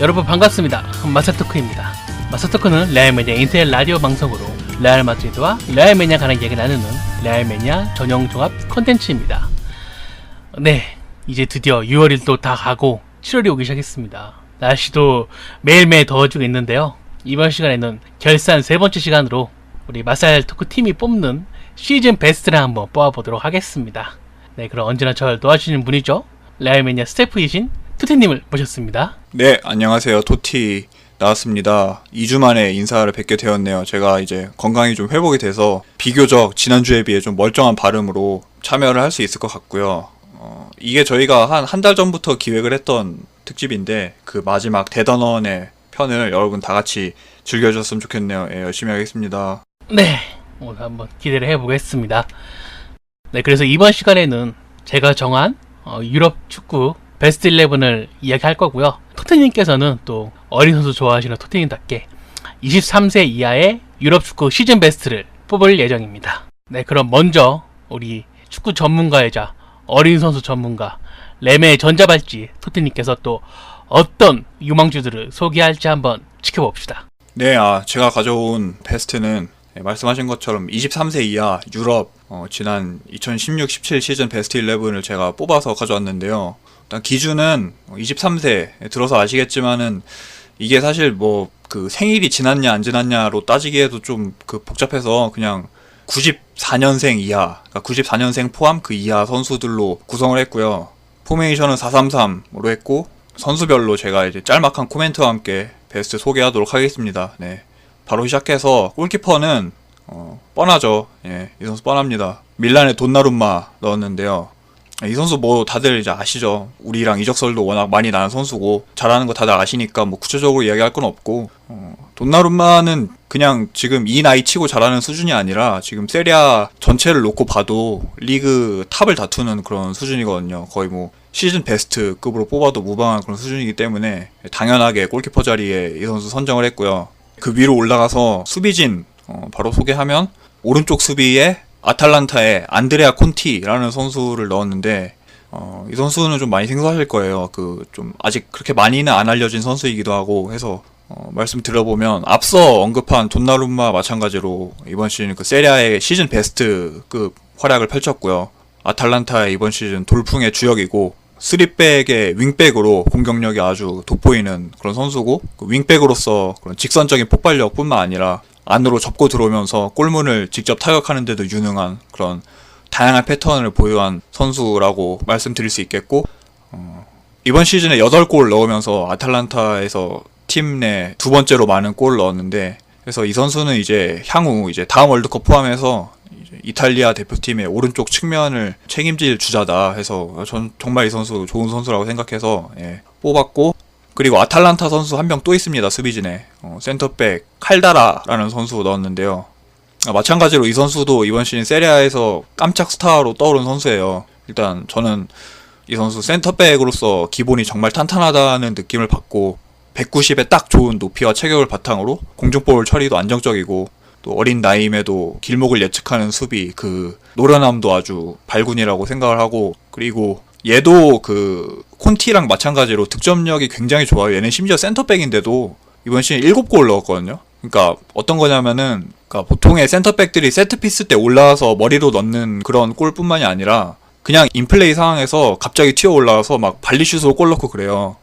여러분 반갑습니다. 마사토크입니다. 마사토크는 레알매니아 인터넷 라디오 방송으로 레알 마드리드와 레알 매니아 간의 이야기 나누는 레알 매니아 전용 종합 컨텐츠입니다. 네, 이제 드디어 6월일도 다 가고 7월이 오기 시작했습니다. 날씨도 매일매일 더워지고 있는데요. 이번 시간에는 결산 세 번째 시간으로 우리 마살 토크 팀이 뽑는 시즌 베스트를 한번 뽑아보도록 하겠습니다. 네, 그럼 언제나 저를 도와주시는 분이죠. 레알 매니아 스태프이신 투티님을 모셨습니다. 네, 안녕하세요. 토티 나왔습니다. 2주 만에 인사를 뵙게 되었네요. 제가 이제 건강이 좀 회복이 돼서 비교적 지난주에 비해 좀 멀쩡한 발음으로 참여를 할 수 있을 것 같고요. 이게 저희가 한 달 전부터 기획을 했던 특집인데 그 마지막 대단원의 편을 여러분 다 같이 즐겨주셨으면 좋겠네요. 예, 열심히 하겠습니다. 네, 오늘 한번 기대를 해보겠습니다. 네, 그래서 이번 시간에는 제가 정한 유럽 축구 베스트 11을 이야기할 거고요. 토트님께서는 또 어린 선수 좋아하시는 토트님답게 23세 이하의 유럽 축구 시즌 베스트를 뽑을 예정입니다. 네, 그럼 먼저 우리 축구 전문가이자 어린 선수 전문가 레메 전자발찌 토트님께서 또 어떤 유망주들을 소개할지 한번 지켜봅시다. 네, 제가 가져온 베스트는 말씀하신 것처럼 23세 이하 유럽 지난 2016-17 시즌 베스트 11을 제가 뽑아서 가져왔는데요. 일단 기준은 23세 들어서 아시겠지만은 이게 사실 뭐 그 생일이 지났냐 안 지났냐로 따지기에도 좀 그 복잡해서 그냥 94년생 이하, 그러니까 94년생 포함 그 이하 선수들로 구성을 했고요. 포메이션은 4-3-3으로 했고 선수별로 제가 이제 짤막한 코멘트와 함께 베스트 소개하도록 하겠습니다. 네, 바로 시작해서 골키퍼는 뻔하죠. 예, 이 선수 뻔합니다. 밀란의 돈나룸마 넣었는데요. 이 선수 뭐 다들 이제 아시죠. 우리랑 이적설도 워낙 많이 나는 선수고 잘하는 거 다들 아시니까 뭐 구체적으로 이야기할 건 없고 돈나룸마는 그냥 지금 이 나이 치고 잘하는 수준이 아니라 지금 세리아 전체를 놓고 봐도 리그 탑을 다투는 그런 수준이거든요. 거의 뭐 시즌 베스트급으로 뽑아도 무방한 그런 수준이기 때문에 당연하게 골키퍼 자리에 이 선수 선정을 했고요. 그 위로 올라가서 수비진 바로 소개하면 오른쪽 수비에 아탈란타의 안드레아 콘티라는 선수를 넣었는데 이 선수는 좀 많이 생소하실 거예요. 그 좀 아직 그렇게 많이는 안 알려진 선수이기도 하고 해서 말씀 들어보면 앞서 언급한 돈나룸마 마찬가지로 이번 시즌 그 세리아의 시즌 베스트급 활약을 펼쳤고요. 아탈란타의 이번 시즌 돌풍의 주역이고 3백의 윙백으로 공격력이 아주 돋보이는 그런 선수고 그 윙백으로서 그런 직선적인 폭발력뿐만 아니라 안으로 접고 들어오면서 골문을 직접 타격하는 데도 유능한 그런 다양한 패턴을 보유한 선수라고 말씀드릴 수 있겠고 이번 시즌에 8골 넣으면서 아탈란타에서 팀 내 두 번째로 많은 골을 넣었는데 그래서 이 선수는 이제 향후 이제 다음 월드컵 포함해서 이제 이탈리아 대표팀의 오른쪽 측면을 책임질 주자다 해서 전 정말 이 선수 좋은 선수라고 생각해서 뽑았고 그리고 아탈란타 선수 한 명 또 있습니다. 수비진에 센터백 칼다라라는 선수 넣었는데요. 마찬가지로 이 선수도 이번 시즌 세리아에서 깜짝 스타로 떠오른 선수예요. 일단 저는 이 선수 센터백으로서 기본이 정말 탄탄하다는 느낌을 받고 190에 딱 좋은 높이와 체격을 바탕으로 공중볼 처리도 안정적이고 또 어린 나이임에도 길목을 예측하는 수비 그 노련함도 아주 발군이라고 생각을 하고 그리고 얘도 그 콘티랑 마찬가지로 득점력이 굉장히 좋아요. 얘는 심지어 센터백인데도 이번 시즌 7골 넣었거든요. 그러니까 어떤 거냐면은 그러니까 보통의 센터백들이 세트피스 때 올라와서 머리로 넣는 그런 골뿐만이 아니라 그냥 인플레이 상황에서 갑자기 튀어 올라와서 막 발리슛으로 골 넣고 그래요.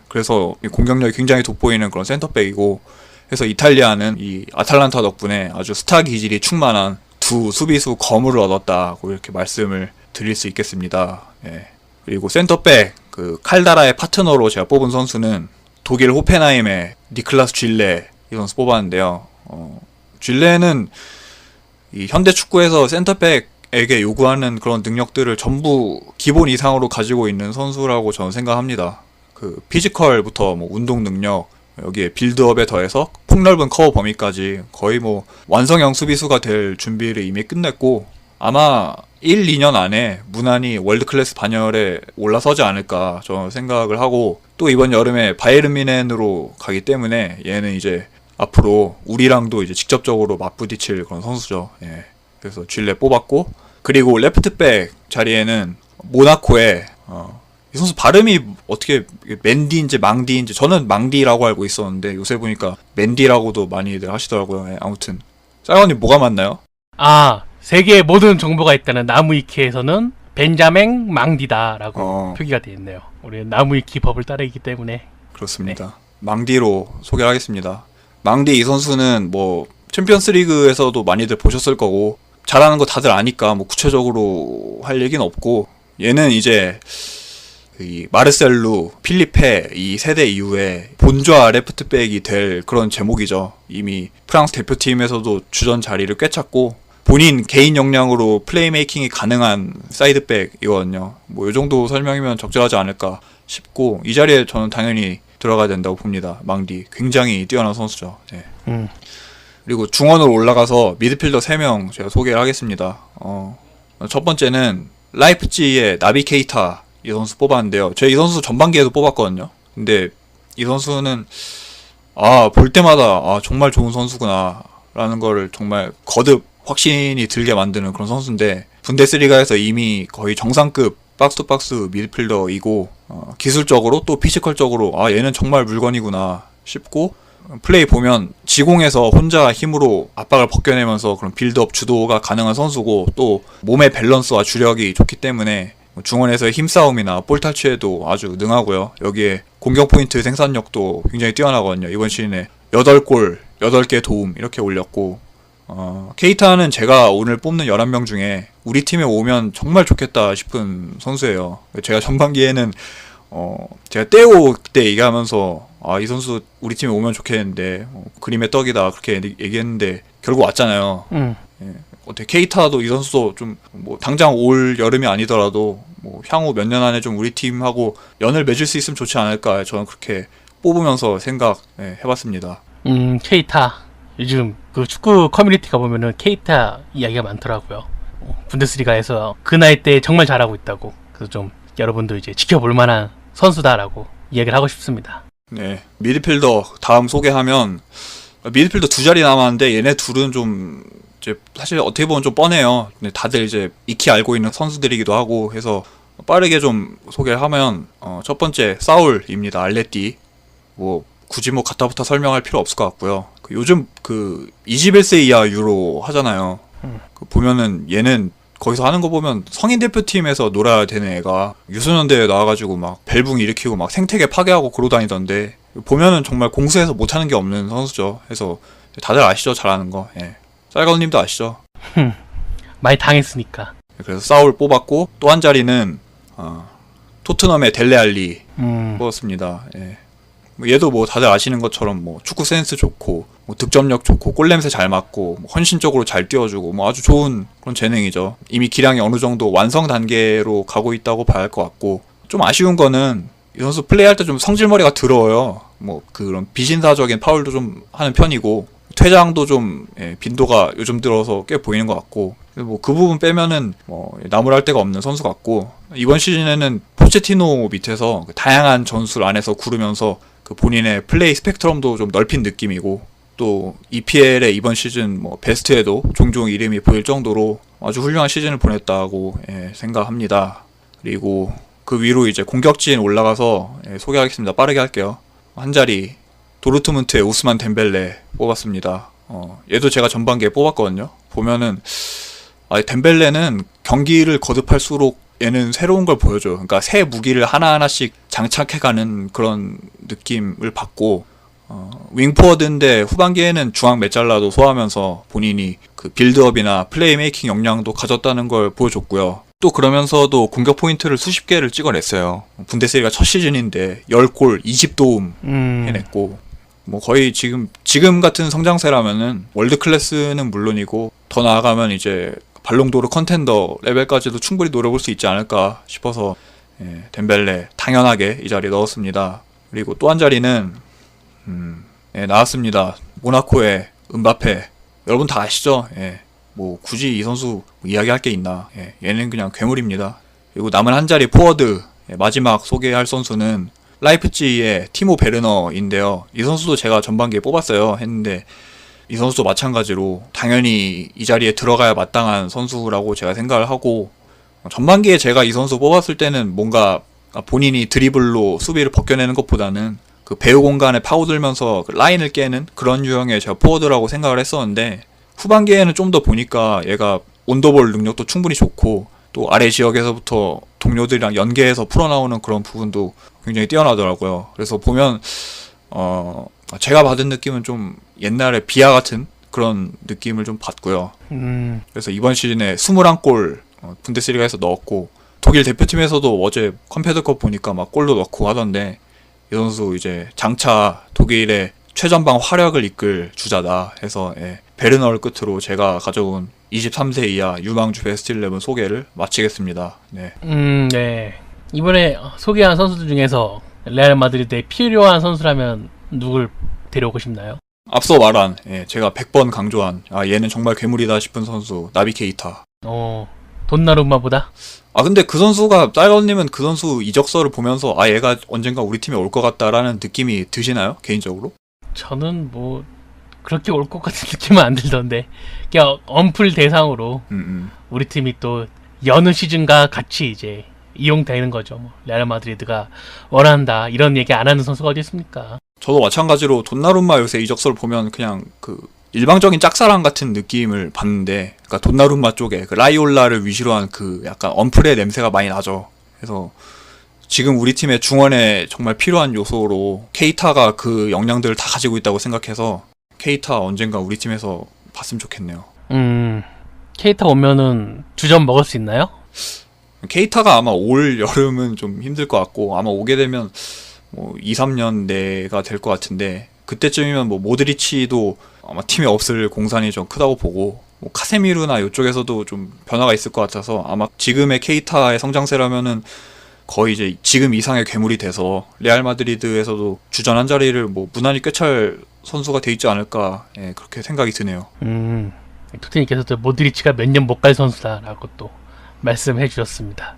그래서 공격력이 굉장히 돋보이는 그런 센터백이고 그래서 이탈리아는 이 아탈란타 덕분에 아주 스타 기질이 충만한 두 수비수 거물을 얻었다고 이렇게 말씀을 드릴 수 있겠습니다. 그리고 센터백 그 칼다라의 파트너로 제가 뽑은 선수는 독일 호펜하임의 니클라스 쥘레 이 선수 뽑았는데요. 쥘레는 이 현대 축구에서 센터백에게 요구하는 그런 능력들을 전부 기본 이상으로 가지고 있는 선수라고 저는 생각합니다. 그 피지컬부터 뭐 운동 능력 여기에 빌드업에 더해서 폭넓은 커버 범위까지 거의 뭐 완성형 수비수가 될 준비를 이미 끝냈고 아마 1, 2년 안에 무난히 월드클래스 반열에 올라서지 않을까 저는 생각을 하고 또 이번 여름에 바이에른 뮌헨으로 가기 때문에 얘는 이제 앞으로 우리랑도 이제 직접적으로 맞부딪힐 그런 선수죠. 그래서 쥘레 뽑았고 그리고 레프트백 자리에는 모나코의 이 이 선수 발음이 어떻게 맨디인지 망디인지 저는 망디라고 알고 있었는데 요새 보니까 맨디라고도 많이들 하시더라고요. 예, 아무튼 짤건님 뭐가 맞나요? 아, 세계의 모든 정보가 있다는 나무위키에서는 벤자맹 망디다라고 표기가 되어 있네요. 우리는 나무위키 법을 따르기 때문에. 그렇습니다. 망디로 소개를 하겠습니다. 망디 이 선수는 뭐 챔피언스 리그에서도 많이들 보셨을 거고 잘하는 거 다들 아니까 뭐 구체적으로 할 얘기는 없고, 얘는 이제 이 마르셀루, 필리페 이 세대 이후에 본좌 레프트백이 될 그런 제목이죠. 이미 프랑스 대표팀에서도 주전 자리를 꿰찼고 본인 개인 역량으로 플레이메이킹이 가능한 사이드백이거든요. 뭐 이 정도 설명이면 적절하지 않을까 싶고, 이 자리에 저는 당연히 들어가야 된다고 봅니다. 망디 굉장히 뛰어난 선수죠. 네. 그리고 중원으로 올라가서 미드필더 3명 제가 소개를 하겠습니다. 첫 번째는 라이프치히의 나비 케이타 이 선수 뽑았는데요. 제가 이 선수 전반기에도 뽑았거든요. 근데 이 선수는 볼 때마다 정말 좋은 선수구나 라는 거를 정말 거듭 확신이 들게 만드는 그런 선수인데, 분데스리가에서 이미 거의 정상급 박스투박스 미드필더이고 기술적으로 또 피지컬적으로 얘는 정말 물건이구나 싶고, 플레이 보면 지공에서 혼자 힘으로 압박을 벗겨내면서 그런 빌드업 주도가 가능한 선수고, 또 몸의 밸런스와 주력이 좋기 때문에 중원에서의 힘싸움이나 볼 탈취에도 아주 능하고요. 여기에 공격 포인트 생산력도 굉장히 뛰어나거든요. 이번 시즌에 8골, 8개 도움 이렇게 올렸고, 케이타는 제가 오늘 뽑는 11명 중에 우리 팀에 오면 정말 좋겠다 싶은 선수예요. 제가 전반기에는 제가 떼오 그때 얘기하면서 이 선수 우리 팀에 오면 좋겠는데 그림의 떡이다 그렇게 얘기했는데 결국 왔잖아요. 예. 어떻게 케이타도 이 선수도 좀 뭐 당장 올 여름이 아니더라도 뭐 향후 몇 년 안에 좀 우리 팀하고 연을 맺을 수 있으면 좋지 않을까, 저는 그렇게 뽑으면서 해봤습니다. 케이타 요즘 그 축구 커뮤니티가 보면은 케이타 이야기가 많더라고요. 분데스리가에서 그 나이 때 정말 잘하고 있다고. 그래서 좀 여러분도 이제 지켜볼 만한 선수다라고 이야기를 하고 싶습니다. 네, 미드필더 다음 소개하면, 미드필더 2자리 남았는데 얘네 둘은 좀 이제 사실 어떻게 보면 좀 뻔해요. 근데 다들 이제 익히 알고 있는 선수들이기도 하고 해서 빠르게 좀 소개를 하면, 첫 번째 사울입니다. 알레띠. 뭐 굳이 뭐 갖다부터 설명할 필요 없을 것 같고요. 요즘 21세 이하 유로 하잖아요. 보면은 얘는 거기서 하는 거 보면 성인 대표팀에서 놀아야 되는 애가 유소년대회에 나와가지고 막 벨붕 일으키고 막 생태계 파괴하고 그러고 다니던데, 보면은 정말 공수에서 못하는 게 없는 선수죠. 해서 다들 아시죠? 잘하는 거. 예. 쌀가루님도 아시죠? 많이 당했으니까. 그래서 사울 뽑았고, 또 한 자리는 토트넘의 델레알리 뽑았습니다. 예. 얘도 뭐 다들 아시는 것처럼 뭐 축구 센스 좋고, 뭐 득점력 좋고, 골 냄새 잘 맡고, 뭐 헌신적으로 잘 뛰어주고, 뭐 아주 좋은 그런 재능이죠. 이미 기량이 어느 정도 완성 단계로 가고 있다고 봐야 할 것 같고, 좀 아쉬운 거는 이 선수 플레이할 때 좀 성질머리가 더러워요. 뭐 그런 비신사적인 파울도 좀 하는 편이고, 퇴장도 좀 빈도가 요즘 들어서 꽤 보이는 것 같고, 뭐 그 부분 빼면은 뭐 나무랄 데가 없는 선수 같고, 이번 시즌에는 포체티노 밑에서 다양한 전술 안에서 구르면서 그 본인의 플레이 스펙트럼도 좀 넓힌 느낌이고, 또 EPL의 이번 시즌 뭐 베스트에도 종종 이름이 보일 정도로 아주 훌륭한 시즌을 보냈다고 생각합니다. 그리고 그 위로 이제 공격진 올라가서 소개하겠습니다. 빠르게 할게요. 한 자리 도르트문트의 오스만 덴벨레 뽑았습니다. 얘도 제가 전반기에 뽑았거든요. 보면은 덴벨레는 경기를 거듭할수록 얘는 새로운 걸 보여줘요. 그러니까 새 무기를 하나하나씩 장착해가는 그런 느낌을 받고, 윙포워드인데 후반기에는 중앙 메잘라도 소화하면서 본인이 그 빌드업이나 플레이메이킹 역량도 가졌다는 걸 보여줬고요. 또 그러면서도 공격 포인트를 수십 개를 찍어냈어요. 분데스리가 첫 시즌인데 10골 20도움 해냈고, 뭐 거의 지금 같은 성장세라면은 월드 클래스는 물론이고 더 나아가면 이제 발롱도르 컨텐더 레벨까지도 충분히 노려볼 수 있지 않을까 싶어서 덴벨레 당연하게 이 자리에 넣었습니다. 그리고 또 한 자리는 나왔습니다. 모나코의 은바페. 여러분 다 아시죠? 뭐 굳이 이 선수 이야기할 게 있나. 얘는 그냥 괴물입니다. 그리고 남은 한 자리 포워드, 마지막 소개할 선수는 라이프치히의 티모 베르너인데요. 이 선수도 제가 전반기에 뽑았어요. 했는데 이 선수도 마찬가지로 당연히 이 자리에 들어가야 마땅한 선수라고 제가 생각을 하고, 전반기에 제가 이 선수 뽑았을 때는 뭔가 본인이 드리블로 수비를 벗겨내는 것보다는 그 배우 공간에 파고들면서 그 라인을 깨는 그런 유형의 제가 포워드라고 생각을 했었는데, 후반기에는 좀 더 보니까 얘가 온더볼 능력도 충분히 좋고 또 아래 지역에서부터 동료들이랑 연계해서 풀어나오는 그런 부분도 굉장히 뛰어나더라고요. 그래서 보면 제가 받은 느낌은 좀 옛날에 비아 같은 그런 느낌을 좀 받고요. 그래서 이번 시즌에 21골 분데스리가에서 넣었고, 독일 대표팀에서도 어제 컴패드컵 보니까 막 골도 넣고 하던데, 이 선수 이제 장차 독일의 최전방 활약을 이끌 주자다 해서 베르너를 끝으로 제가 가져온 23세 이하 유망주 베스트 11 소개를 마치겠습니다. 네. 네. 이번에 소개한 선수들 중에서 레알 마드리드에 필요한 선수라면 누굴 데려오고 싶나요? 앞서 말한 제가 100번 강조한 얘는 정말 괴물이다 싶은 선수 나비 케이타. 돈나룸마보다? 근데 그 선수가, 짤건님은 그 선수 이적서를 보면서 얘가 언젠가 우리 팀에 올 것 같다라는 느낌이 드시나요? 개인적으로? 저는 뭐 그렇게 올 것 같은 느낌은 안 들던데, 그냥 언플 대상으로 우리 팀이 또 여느 시즌과 같이 이제 이용되는 거죠. 뭐 레알 마드리드가 원한다 이런 얘기 안 하는 선수가 어디 있습니까? 저도 마찬가지로 돈나룸마 요새 이적서를 보면 그냥 그 일방적인 짝사랑 같은 느낌을 받는데, 그러니까 돈나룸마 쪽에 그 라이올라를 위시로 한 그 약간 언플의 냄새가 많이 나죠. 그래서 지금 우리 팀의 중원에 정말 필요한 요소로 케이타가 그 역량들을 다 가지고 있다고 생각해서 케이타 언젠가 우리 팀에서 봤으면 좋겠네요. 케이타 오면은 주전 먹을 수 있나요? 케이타가 아마 올 여름은 좀 힘들 것 같고, 아마 오게 되면 뭐 2-3년 내가 될 것 같은데, 그때쯤이면 뭐 모드리치도 아마 팀에 없을 공산이 좀 크다고 보고, 뭐 카세미르나 이쪽에서도 좀 변화가 있을 것 같아서 아마 지금의 케이타의 성장세라면은 거의 이제 지금 이상의 괴물이 돼서 레알 마드리드에서도 주전 한 자리를 뭐 무난히 꿰찰 선수가 돼 있지 않을까, 그렇게 생각이 드네요. 토트님께서도 모드리치가 몇 년 못 갈 선수다라고 또 말씀해 주셨습니다.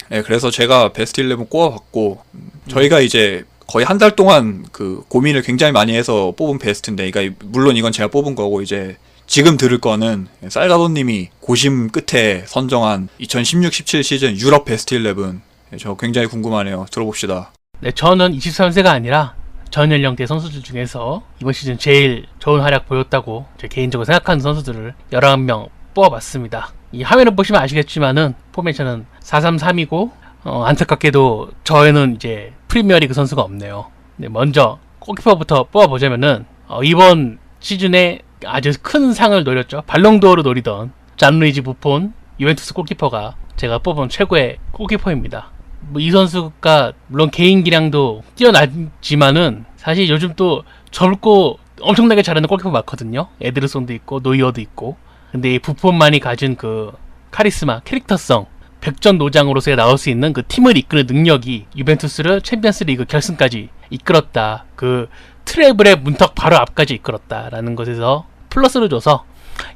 그래서 제가 베스트 11 꼽아봤고, 저희가 이제 거의 한 달 동안 그 고민을 굉장히 많이 해서 뽑은 베스트인데, 그러니까 물론 이건 제가 뽑은 거고, 이제 지금 들을 거는 쌀가도님이 고심 끝에 선정한 2016-17 시즌 유럽 베스트 11. 저 굉장히 궁금하네요. 들어봅시다. 네, 저는 23세가 아니라 전 연령대 선수들 중에서 이번 시즌 제일 좋은 활약 보였다고 제 개인적으로 생각하는 선수들을 11명 뽑아봤습니다. 이 화면을 보시면 아시겠지만은 포메이션은 4-3-3이고, 안타깝게도 저에는 이제 프리미어리그 선수가 없네요. 네, 먼저 골키퍼부터 뽑아보자면은 이번 시즌에 아주 큰 상을 노렸죠. 발롱도어를 노리던 잔루이지 부폰 유벤투스 골키퍼가 제가 뽑은 최고의 골키퍼입니다. 뭐 이 선수가 물론 개인 기량도 뛰어나지만은 사실 요즘 또 젊고 엄청나게 잘하는 골키퍼 많거든요. 에드르손도 있고 노이어도 있고. 근데 이 부폰만이 가진 그 카리스마, 캐릭터성, 백전노장으로서의 나올 수 있는 그 팀을 이끄는 능력이 유벤투스를 챔피언스리그 결승까지 이끌었다. 그 트래블의 문턱 바로 앞까지 이끌었다라는 것에서 플러스를 줘서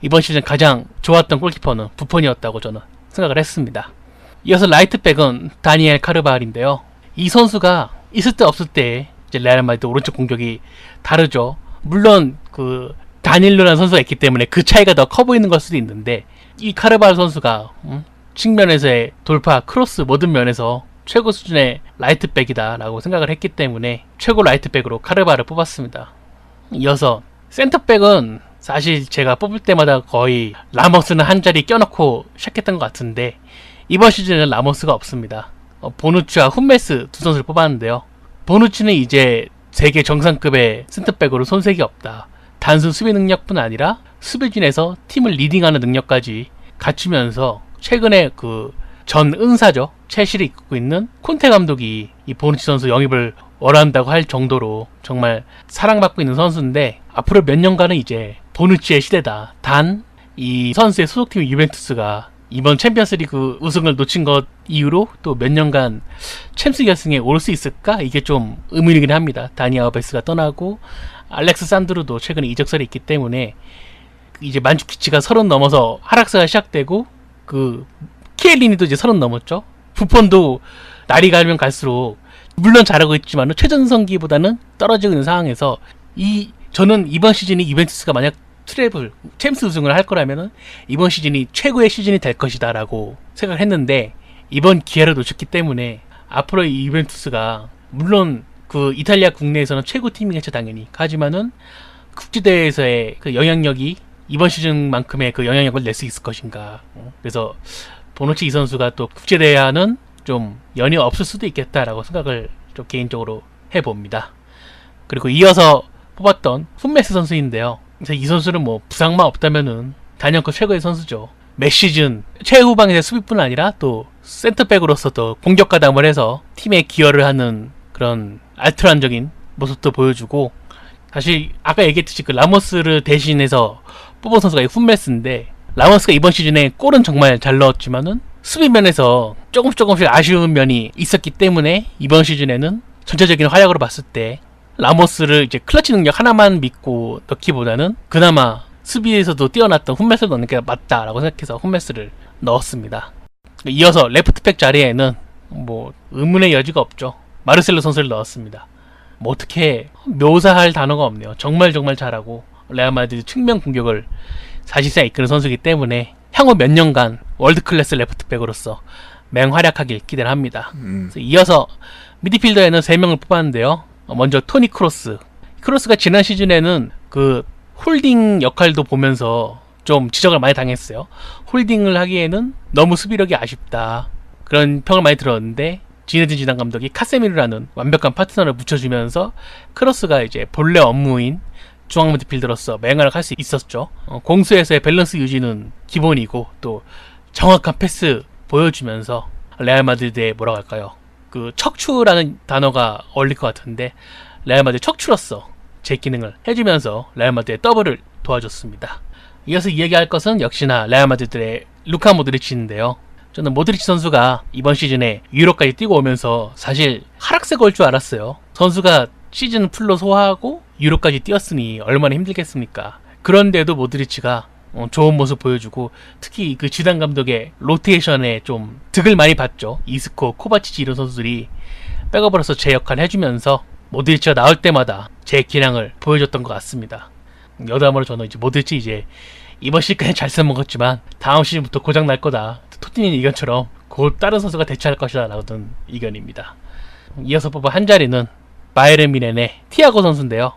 이번 시즌 가장 좋았던 골키퍼는 부폰이었다고 저는 생각을 했습니다. 이어서 라이트백은 다니엘 카르바알인데요. 이 선수가 있을 때 없을 때 이제 레알 마드리드 오른쪽 공격이 다르죠. 물론 그 다닐로라는 선수가 있기 때문에 그 차이가 더 커 보이는 걸 수도 있는데, 이 카르바알 선수가 측면에서의 돌파, 크로스 모든 면에서 최고 수준의 라이트백이다 라고 생각을 했기 때문에 최고 라이트백으로 카르바알을 뽑았습니다. 이어서 센터백은 사실 제가 뽑을 때마다 거의 라모스는 한 자리 껴놓고 시작했던 것 같은데, 이번 시즌에는 라모스가 없습니다. 보누치와 훈메스 두 선수를 뽑았는데요. 보누치는 이제 세계 정상급의 센터백으로 손색이 없다. 단순 수비 능력뿐 아니라 수비진에서 팀을 리딩하는 능력까지 갖추면서 최근에 그 전 은사죠. 첼시를 이끌고 있는 콘테 감독이 이 보누치 선수 영입을 원한다고 할 정도로 정말 사랑받고 있는 선수인데, 앞으로 몇 년간은 이제 보누치의 시대다. 단 이 선수의 소속팀 유벤투스가 이번 챔피언스리그 우승을 놓친 것 이후로 또 몇 년간 챔스 결승에 올 수 있을까? 이게 좀 의문이긴 합니다. 다니 아우베스가 떠나고 알렉스 산드루도 최근에 이적설이 있기 때문에 이제 만주키치가 30 넘어서 하락세가 시작되고, 그 키엘리니도 이제 30 넘었죠. 부폰도 날이 가면 갈수록 물론 잘하고 있지만 최전성기보다는 떨어지고 있는 상황에서 저는 이번 시즌이 유벤투스가 만약 트래블 챔스 우승을 할 거라면은 이번 시즌이 최고의 시즌이 될 것이다 라고 생각을 했는데, 이번 기회를 놓쳤기 때문에 앞으로 이 유벤투스가 물론 그 이탈리아 국내에서는 최고 팀이겠죠 당연히. 하지만은 국제대회에서의 그 영향력이 이번 시즌만큼의 그 영향력을 낼 수 있을 것인가. 그래서 보누치 이 선수가 또 국제대회와는 좀 연이 없을 수도 있겠다라고 생각을 좀 개인적으로 해봅니다. 그리고 이어서 뽑았던 훈메스 선수인데요. 그래서 이 선수는 뭐 부상만 없다면은 단연코 최고의 선수죠. 매 시즌 최후방에서 수비뿐 아니라 또 센터백으로서도 공격 가담을 해서 팀에 기여를 하는 그런 알트란적인 모습도 보여주고, 사실 아까 얘기했듯이 그 라모스를 대신해서 뽑은 선수가 이 훈메스인데, 라모스가 이번 시즌에 골은 정말 잘 넣었지만은 수비 면에서 조금씩 아쉬운 면이 있었기 때문에 이번 시즌에는 전체적인 활약으로 봤을 때 라모스를 이제 클러치 능력 하나만 믿고 넣기보다는 그나마 수비에서도 뛰어났던 훈메스를 넣는 게 맞다라고 생각해서 훈메스를 넣었습니다. 이어서 레프트백 자리에는 뭐 의문의 여지가 없죠. 마르셀로 선수를 넣었습니다. 뭐 어떻게 묘사할 단어가 없네요. 정말 잘하고 레알 마드리드 측면 공격을 사실상 이끄는 선수이기 때문에 향후 몇 년간 월드클래스 레프트백으로서 맹활약하길 기대를 합니다. 그래서 이어서 미드필더에는 3명을 뽑았는데요. 먼저 토니 크로스. 크로스가 지난 시즌에는 그 홀딩 역할도 보면서 좀 지적을 많이 당했어요. 홀딩을 하기에는 너무 수비력이 아쉽다, 그런 평을 많이 들었는데, 지네딘 지단 감독이 카세미르라는 완벽한 파트너를 붙여주면서 크로스가 이제 본래 업무인 중앙 미드필더로서 맹활약할 수 있었죠. 공수에서의 밸런스 유지는 기본이고 또 정확한 패스 보여주면서 레알 마드리드의 뭐라고 할까요? 그 척추라는 단어가 어울릴 것 같은데, 레알 마드리드 척추로서 제 기능을 해주면서 레알 마드리드의 더블을 도와줬습니다. 이어서 이야기할 것은 역시나 레알 마드리드의 루카 모드리치인데요. 저는 모드리치 선수가 이번 시즌에 유로까지 뛰고 오면서 사실 하락세가 올 줄 알았어요. 선수가 시즌 풀로 소화하고 유로까지 뛰었으니 얼마나 힘들겠습니까? 그런데도 모드리치가 좋은 모습 보여주고, 특히 그 지단 감독의 로테이션에 좀 득을 많이 봤죠. 이스코, 코바치치 이런 선수들이 백업으로서 제 역할을 해주면서 모드리치가 나올 때마다 제 기량을 보여줬던 것 같습니다. 여담으로 저는 이제 모드리치 이제 이번 시즌까지 잘 써먹었지만 다음 시즌부터 고장 날 거다, 토티니 의견처럼 곧 다른 선수가 대체할 것이다 라는 의견입니다. 이어서 뽑은 한 자리는 바이에른 뮌헨의 티아고 선수인데요.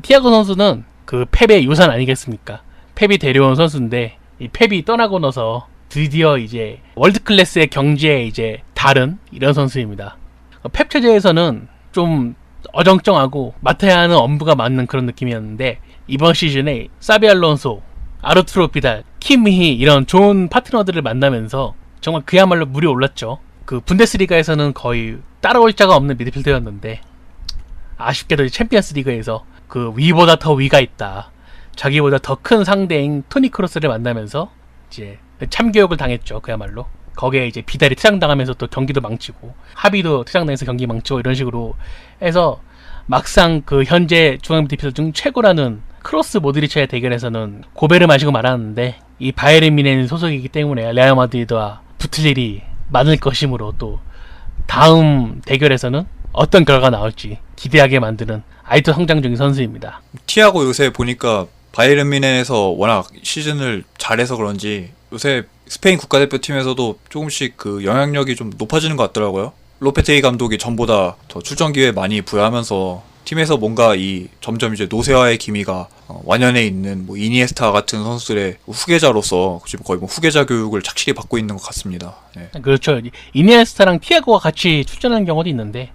티아고 선수는 그 펩의 유산 아니겠습니까? 펩이 데려온 선수인데, 이 펩이 떠나고 나서 드디어 이제 월드 클래스의 경지에 이제 다른 이런 선수입니다. 펩 체제에서는 좀 어정쩡하고 맡아야 하는 업무가 많은 그런 느낌이었는데, 이번 시즌에 사비 알론소, 아르투로 비달, 키미히 이런 좋은 파트너들을 만나면서 정말 그야말로 물이 올랐죠. 그 분데스리가에서는 거의 따라올 자가 없는 미드필더였는데, 아쉽게도 챔피언스 리그에서 그 위보다 더 위가 있다, 자기보다 더 큰 상대인 토니 크로스를 만나면서 이제 참교육을 당했죠. 그야말로 거기에 이제 비달이 퇴장당하면서 또 경기도 망치고, 하비도 퇴장당해서 경기 망치고, 이런 식으로 해서 막상 그 현재 중앙 미드필더 중 최고라는 크로스 모드리치의 대결에서는 고배를 마시고 말았는데, 이 바이에른 뮌헨 소속이기 때문에 레알 마드리드와 붙을 일이 많을 것이므로 또 다음 대결에서는 어떤 결과가 나올지 기대하게 만드는 아직도 성장 중인 선수입니다. 티아고 요새 보니까 바이에른 뮌헨에서 워낙 시즌을 잘해서 그런지 요새 스페인 국가대표팀에서도 조금씩 그 영향력이 좀 높아지는 것 같더라고요. 로페테이 감독이 전보다 더 출전 기회 많이 부여하면서 팀에서 뭔가 이 점점 이제 노세화의 기미가 완연해 있는 뭐 이니에스타 같은 선수들의 후계자로서 지금 거의 뭐 후계자 교육을 착실히 받고 있는 것 같습니다. 네. 그렇죠. 이니에스타랑 티아고가 같이 출전하는 경우도 있는데,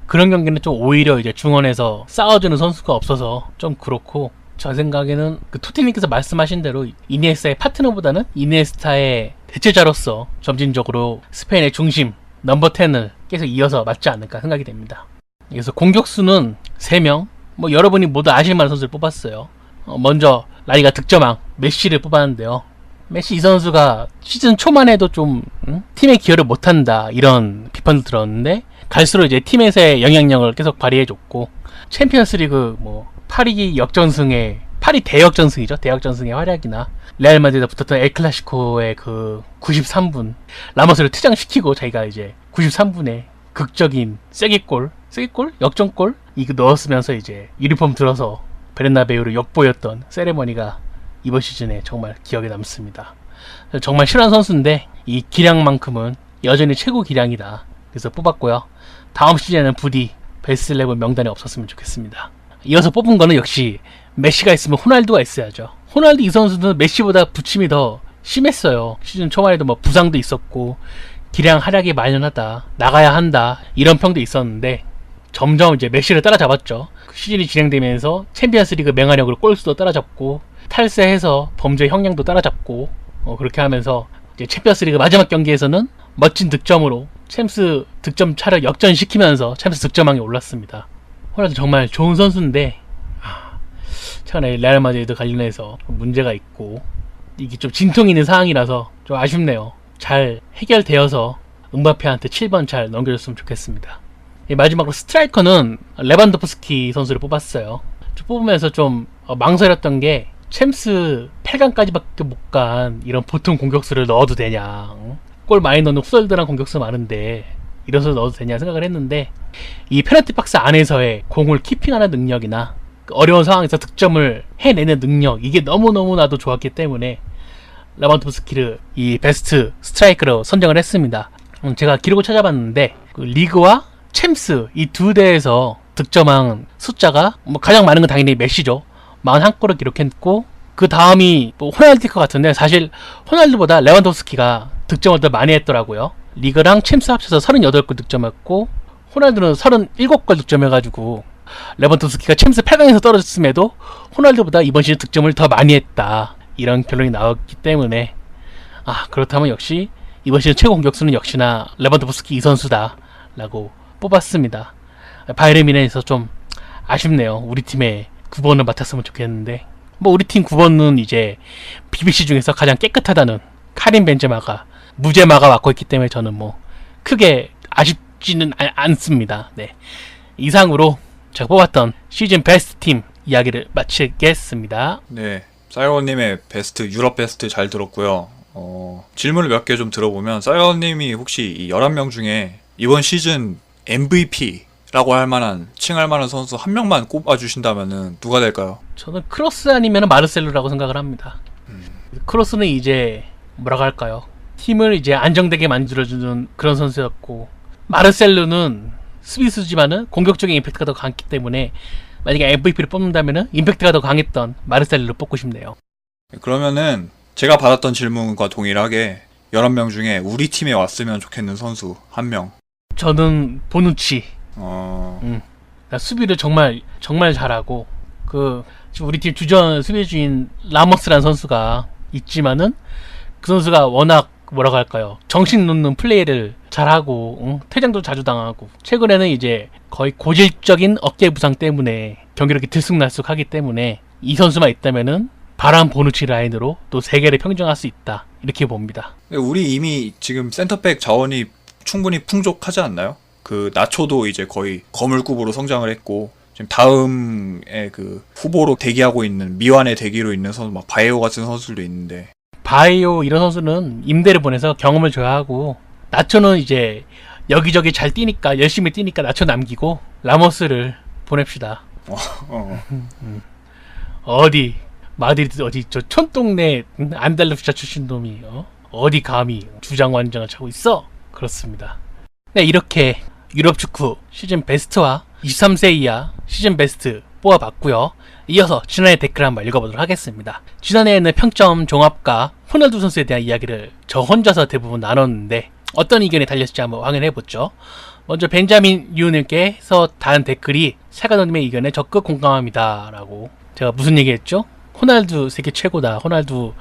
그런 경기는 좀 오히려 이제 중원에서 싸워주는 선수가 없어서 좀 그렇고, 저 생각에는 그 토티님께서 말씀하신 대로 이니에스타의 파트너보다는 이니에스타의 대체자로서 점진적으로 스페인의 중심 넘버 10을 계속 이어서 맞지 않을까 생각이 됩니다. 그래서 공격수는 3명, 뭐 여러분이 모두 아실만한 선수를 뽑았어요. 먼저 라리가 득점왕 메시를 뽑았는데요. 메시 이 선수가 시즌 초만 해도 좀 팀에 기여를 못한다, 이런 비판도 들었는데, 갈수록 이제 팀에서의 영향력을 계속 발휘해줬고, 챔피언스리그 뭐 파리 역전승의, 파리 대역전승이죠, 대역전승의 활약이나 레알 마드리드가 붙었던 엘클라시코의 그 93분 라모스를 퇴장시키고 자기가 이제 93분에 극적인 쐐기골 역전골 이거 넣었으면서 이제 유니폼 들어서 베르나베우를 역보였던 세레머니가 이번 시즌에 정말 기억에 남습니다. 정말 실한 선수인데 이 기량만큼은 여전히 최고 기량이다, 그래서 뽑았고요. 다음 시즌에는 부디 베스트 11 명단에 없었으면 좋겠습니다. 이어서 뽑은 거는 역시 메시가 있으면 호날두가 있어야죠. 호날두 이 선수는 메시보다 부침이 더 심했어요. 시즌 초반에도 뭐 부상도 있었고 기량 하락이 만연하다, 나가야 한다 이런 평도 있었는데 점점 이제 메시를 따라잡았죠. 시즌이 진행되면서 챔피언스리그 맹활약으로 골수도 따라잡고 탈세해서 범죄 형량도 따라잡고 그렇게 하면서 이제 챔피언스리그 마지막 경기에서는 멋진 득점으로 챔스 득점 차를 역전시키면서 챔스 득점왕에 올랐습니다. 호날두 정말 좋은 선수인데 최근에 레알 마드리드 관련해서 문제가 있고 이게 좀 진통 있는 상황이라서 좀 아쉽네요. 잘 해결되어서 음바페한테 7번 잘 넘겨줬으면 좋겠습니다. 마지막으로 스트라이커는 레반도프스키 선수를 뽑았어요. 뽑으면서 좀 망설였던 게 챔스 8강까지밖에 못 간 이런 보통 공격수를 넣어도 되냐, 골 많이 넣는 후덜덜한 공격수 많은데 이런 선수 넣어도 되냐 생각을 했는데 이 페널티 박스 안에서의 공을 키핑하는 능력이나 어려운 상황에서 득점을 해내는 능력, 이게 너무너무나도 좋았기 때문에 레반도프스키를 이 베스트 스트라이커로 선정을 했습니다. 제가 기록을 찾아봤는데 그 리그와 챔스 이 두 대에서 득점한 숫자가 가장 많은 건 당연히 메시죠. 41골을 기록했고 그 다음이 호날두일 것 같은데 사실 호날두보다 레반도프스키가 득점을 더 많이 했더라고요. 리그랑 챔스 합쳐서 38골 득점했고 호날두는 37골 득점해가지고 레반도프스키가 챔스 8강에서 떨어졌음에도 호날두보다 이번 시즌 득점을 더 많이 했다, 이런 결론이 나왔기 때문에 그렇다면 역시 이번 시즌 최고 공격수는 역시나 레반도프스키 이 선수다 라고 뽑았습니다. 바이에른 뮌헨에서 좀 아쉽네요. 우리 팀의 9번을 맡았으면 좋겠는데 우리 팀 9번은 이제 BBC 중에서 가장 깨끗하다는 카림 벤제마가 무제마가 맡고 있기 때문에 저는 크게 아쉽지는 않습니다. 네. 이상으로 제가 뽑았던 시즌 베스트 팀 이야기를 마치겠습니다. 네, 사이원님의 베스트, 유럽 베스트 잘 들었고요. 질문을 몇 개 좀 들어보면 사이원님이 혹시 이 11명 중에 이번 시즌 MVP라고 할 만한, 칭할 만한 선수 한 명만 꼽아주신다면은 누가 될까요? 저는 크로스 아니면 마르셀로라고 생각을 합니다. 크로스는 이제 뭐라고 할까요? 팀을 이제 안정되게 만들어주는 그런 선수였고, 마르셀로는 수비수지만은 공격적인 임팩트가 더 강했기 때문에 만약에 MVP를 뽑는다면은 임팩트가 더 강했던 마르셀로를 뽑고 싶네요. 그러면은 제가 받았던 질문과 동일하게 11명 중에 우리 팀에 왔으면 좋겠는 선수 한 명. 저는 보누치. 수비를 정말 잘하고 지금 우리 팀 주전 수비주인 라모스라는 선수가 있지만은 그 선수가 워낙 뭐라고 할까요? 정신 놓는 플레이를 잘하고 퇴장도 자주 당하고 최근에는 이제 거의 고질적인 어깨 부상 때문에 경기력이 들쑥날쑥하기 때문에 이 선수만 있다면은 바람 보누치 라인으로 또 세계를 평정할 수 있다, 이렇게 봅니다. 우리 이미 지금 센터백 자원이 충분히 풍족하지 않나요? 그 나초도 이제 거의 거물급으로 성장을 했고 지금 다음에 그 후보로 대기하고 있는, 미완의 대기로 있는 선수 막 바이오 같은 선수들도 있는데, 바이오 이런 선수는 임대를 보내서 경험을 줘야 하고, 나초는 이제 여기저기 잘 뛰니까, 열심히 뛰니까 나초 남기고 라모스를 보냅시다. 어디 마드리드 어디 저 촌동네 안달루시아 출신 놈이 어디 감히 주장 완장을 차고 있어? 그렇습니다. 네, 이렇게 유럽 축구 시즌 베스트와 23세 이하 시즌 베스트 뽑아봤고요. 이어서 지난해 댓글 한번 읽어보도록 하겠습니다. 지난해에는 평점 종합과 호날두 선수에 대한 이야기를 저 혼자서 대부분 나눴는데 어떤 의견이 달렸을지 한번 확인해보죠. 먼저 벤자민 유님께서 단 댓글이 세가노님의 의견에 적극 공감합니다 라고, 제가 무슨 얘기했죠? 호날두 세계 최고다, 호날두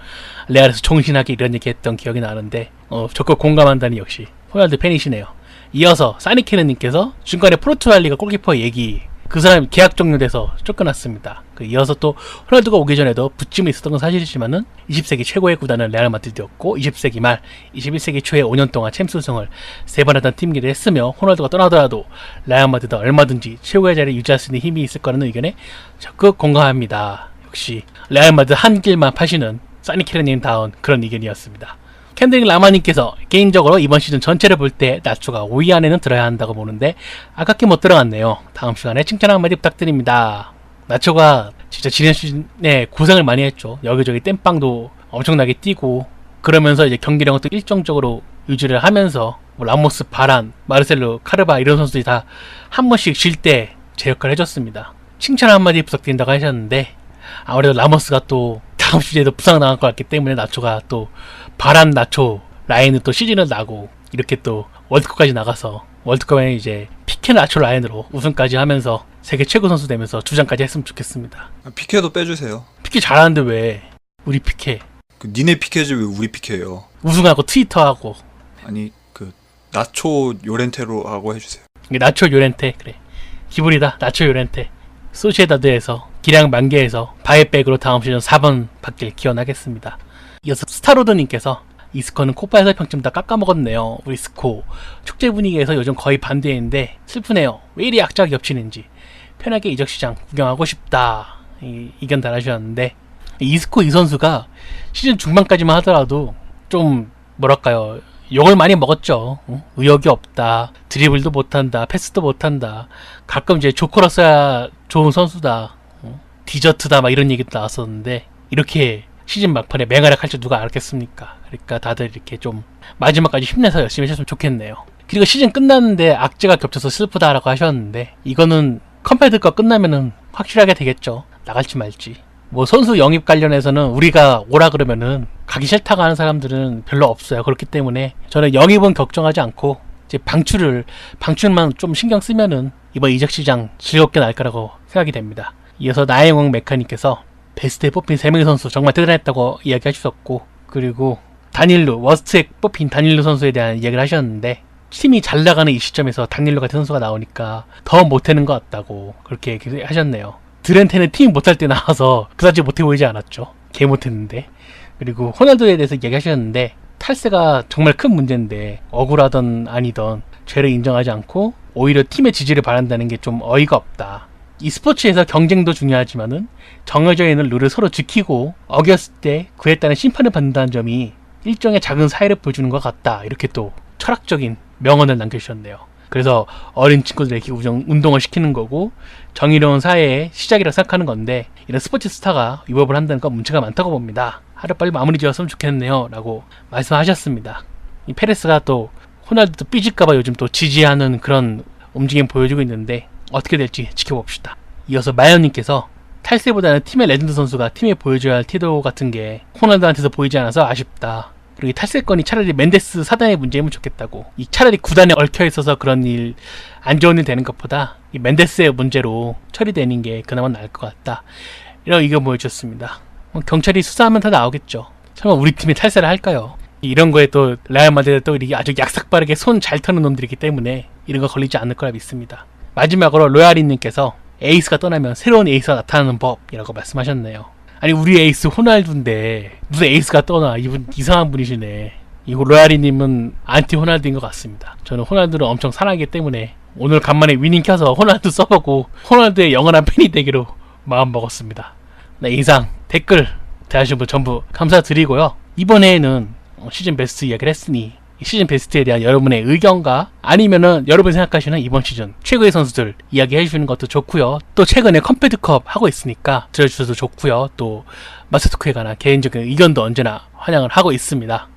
레알에서 정신하게 이런 얘기했던 기억이 나는데 적극 공감한다니 역시 호날두 팬이시네요. 이어서 사니케르님께서 중간에 포르투갈 리가 골키퍼 얘기, 그 사람 계약 종료돼서 쫓겨났습니다. 이어서 또 호날두가 오기 전에도 부침이 있었던 건 사실이지만은 20세기 최고의 구단은 레알 마드리드였고 20세기 말 21세기 초에 5년 동안 챔스 우승을 3번 하던 팀이기도 했으며, 호날두가 떠나더라도 레알 마드리드 얼마든지 최고의 자리를 유지할 수 있는 힘이 있을 거라는 의견에 적극 공감합니다. 역시 레알 마드리드 한 길만 파시는 사니케르님 다운 그런 의견이었습니다. 캔드릭 라마님께서 개인적으로 이번 시즌 전체를 볼 때 나초가 5위 안에는 들어야 한다고 보는데 아깝게 못 들어갔네요. 다음 시간에 칭찬 한마디 부탁드립니다. 나초가 진짜 지난 시즌에 고생을 많이 했죠. 여기저기 땜빵도 엄청나게 뛰고 그러면서 이제 경기력은 또 일정적으로 유지를 하면서 뭐 라모스, 바란, 마르셀로, 카르바 이런 선수들이 다 한 번씩 쉴 때 제 역할을 해줬습니다. 칭찬 한마디 부탁드린다고 하셨는데 아무래도 라모스가 또 다음 시즌에도 부상당할 것 같기 때문에 나초가 또 바란 나초 라인을 또 시즌을 나고 이렇게 또 월드컵까지 나가서 월드컵에 이제 피케 나초 라인으로 우승까지 하면서 세계 최고 선수 되면서 주장까지 했으면 좋겠습니다. 피케도 빼주세요. 피케 잘하는데 왜 우리 피케 니네 피케지 왜 우리 피케예요? 우승하고 트위터하고 아니 나초 요렌테로 하고 해주세요. 나초 요렌테 그래 기분이다. 나초 요렌테 소시에다드에서 기량 만개에서 바이백으로 다음 시즌 4번 받길 기원하겠습니다. 이어서 스타로드님께서 이스코는 코파에서 평점 다 깎아먹었네요. 우리 스코 축제 분위기에서 요즘 거의 반대인데 슬프네요. 왜 이리 악자가 겹치는지 편하게 이적시장 구경하고 싶다 의견 달아주셨는데 이스코 이 선수가 시즌 중반까지만 하더라도 좀 뭐랄까요 욕을 많이 먹었죠. 의욕이 없다, 드리블도 못한다, 패스도 못한다, 가끔 이제 조커로 써야 좋은 선수다, 디저트다 막 이런 얘기도 나왔었는데 이렇게 시즌 막판에 맹활약할 줄 누가 알았겠습니까? 그러니까 다들 이렇게 좀 마지막까지 힘내서 열심히 하셨으면 좋겠네요. 그리고 시즌 끝났는데 악재가 겹쳐서 슬프다라고 하셨는데 이거는 컴패드가 끝나면은 확실하게 되겠죠. 나갈지 말지. 뭐 선수 영입 관련해서는 우리가 오라 그러면은 가기 싫다고 하는 사람들은 별로 없어요. 그렇기 때문에 저는 영입은 걱정하지 않고 이제 방출만 좀 신경 쓰면은 이번 이적 시장 즐겁게 날 거라고 생각이 됩니다. 이어서 나영왕 메카님께서 베스트에 뽑힌 3명의 선수 정말 대단했다고 이야기 하셨고 그리고 다닐루 워스트에 뽑힌 다닐루 선수에 대한 이야기를 하셨는데 팀이 잘 나가는 이 시점에서 다닐루 같은 선수가 나오니까 더 못하는 것 같다고 그렇게 하셨네요. 드렌테는 팀 못할 때 나와서 그다지 못해 보이지 않았죠. 개 못했는데. 그리고 호날두에 대해서 얘기하셨는데 탈세가 정말 큰 문제인데 억울하던 아니던 죄를 인정하지 않고 오히려 팀의 지지를 바란다는 게 좀 어이가 없다. 이 스포츠에서 경쟁도 중요하지만은 정해져 있는 룰을 서로 지키고 어겼을 때 그에 따른 심판을 받는다는 점이 일종의 작은 사회를 보여주는 것 같다. 이렇게 또 철학적인 명언을 남겨주셨네요. 그래서 어린 친구들에게 운동을 시키는 거고 정의로운 사회의 시작이라고 생각하는 건데 이런 스포츠 스타가 위법을 한다는 건 문제가 많다고 봅니다. 하루빨리 마무리 지었으면 좋겠네요 라고 말씀하셨습니다. 이 페레스가 또 호날두도 삐질까봐 요즘 또 지지하는 그런 움직임 보여주고 있는데 어떻게 될지 지켜봅시다. 이어서 마연님께서 탈세보다는 팀의 레전드 선수가 팀에 보여줘야 할 태도 같은 게 호날두한테서 보이지 않아서 아쉽다. 그리고 이 탈세건이 차라리 멘데스 사단의 문제이면 좋겠다고. 이 차라리 구단에 얽혀 있어서 그런 일, 안 좋은 일 되는 것보다 이 멘데스의 문제로 처리되는 게 그나마 나을 것 같다. 이런 의견 보여주셨습니다. 경찰이 수사하면 다 나오겠죠. 설마 우리 팀이 탈세를 할까요? 이런 거에 또 레알 마드리드 또 이렇게 아주 약삭빠르게 손 잘 터는 놈들이기 때문에 이런 거 걸리지 않을 거라 믿습니다. 마지막으로 로야리님께서 에이스가 떠나면 새로운 에이스가 나타나는 법이라고 말씀하셨네요. 아니 우리 에이스 호날두인데 무슨 에이스가 떠나. 이분 이상한 분이시네. 이거 로야리님은 안티 호날두인 것 같습니다. 저는 호날두를 엄청 사랑하기 때문에 오늘 간만에 위닝 켜서 호날두 써보고 호날두의 영원한 팬이 되기로 마음먹었습니다. 네, 이상 댓글 대하신 분 전부 감사드리고요. 이번에는 시즌 베스트 이야기를 했으니 시즌 베스트에 대한 여러분의 의견과 아니면은 여러분이 생각하시는 이번 시즌 최고의 선수들 이야기해 주시는 것도 좋고요. 또 최근에 컴패드컵 하고 있으니까 들어주셔도 좋고요. 또 마스터토크에 관한 개인적인 의견도 언제나 환영을 하고 있습니다.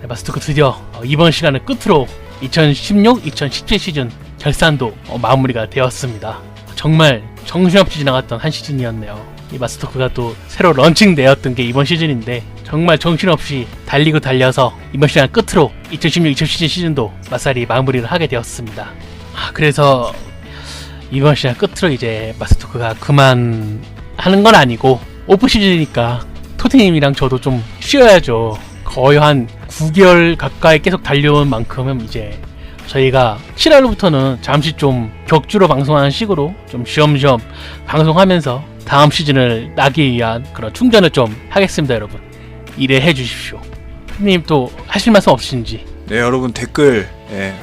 네, 마스터토크 드디어 이번 시간을 끝으로 2016-2017 시즌 결산도 마무리가 되었습니다. 정말 정신없이 지나갔던 한 시즌이었네요. 이 마스터토크가 또 새로 런칭되었던 게 이번 시즌인데 정말 정신없이 달리고 달려서 이번 시간 끝으로 2016-2017 시즌도 맞살이 마무리를 하게 되었습니다. 그래서 이번 시간 끝으로 이제 마스터토크가 그만 하는 건 아니고 오프 시즌이니까 토티님이랑 저도 좀 쉬어야죠. 거의 한 9개월 가까이 계속 달려온 만큼은 이제 저희가 7월부터는 잠시 좀 격주로 방송하는 식으로 좀 쉬엄쉬엄 방송하면서 다음 시즌을 나기 위한 그런 충전을 좀 하겠습니다. 여러분 이해해 주십시오. 님 또 하실 말씀 없으신지? 네, 여러분 댓글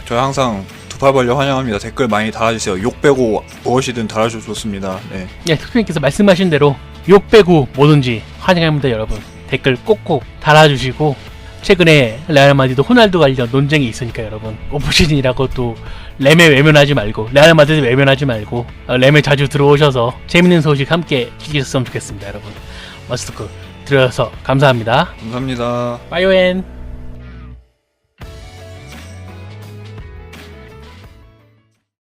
저 항상 두 팔 벌려 환영합니다. 댓글 많이 달아주세요. 욕 빼고 무엇이든 달아줘도 좋습니다. 네, 특수님께서 말씀하신 대로 욕 빼고 뭐든지 환영합니다. 여러분 댓글 꼭꼭 달아주시고 최근에 레알 마드리드 호날두 관련 논쟁이 있으니까 여러분 오프시즌이라고 또 램에 외면하지 말고 레알 마드리드 외면하지 말고 램에 자주 들어오셔서 재밌는 소식 함께 즐기셨으면 좋겠습니다. 여러분 마스터크 들어서 감사합니다. 감사합니다. 빠이오엔.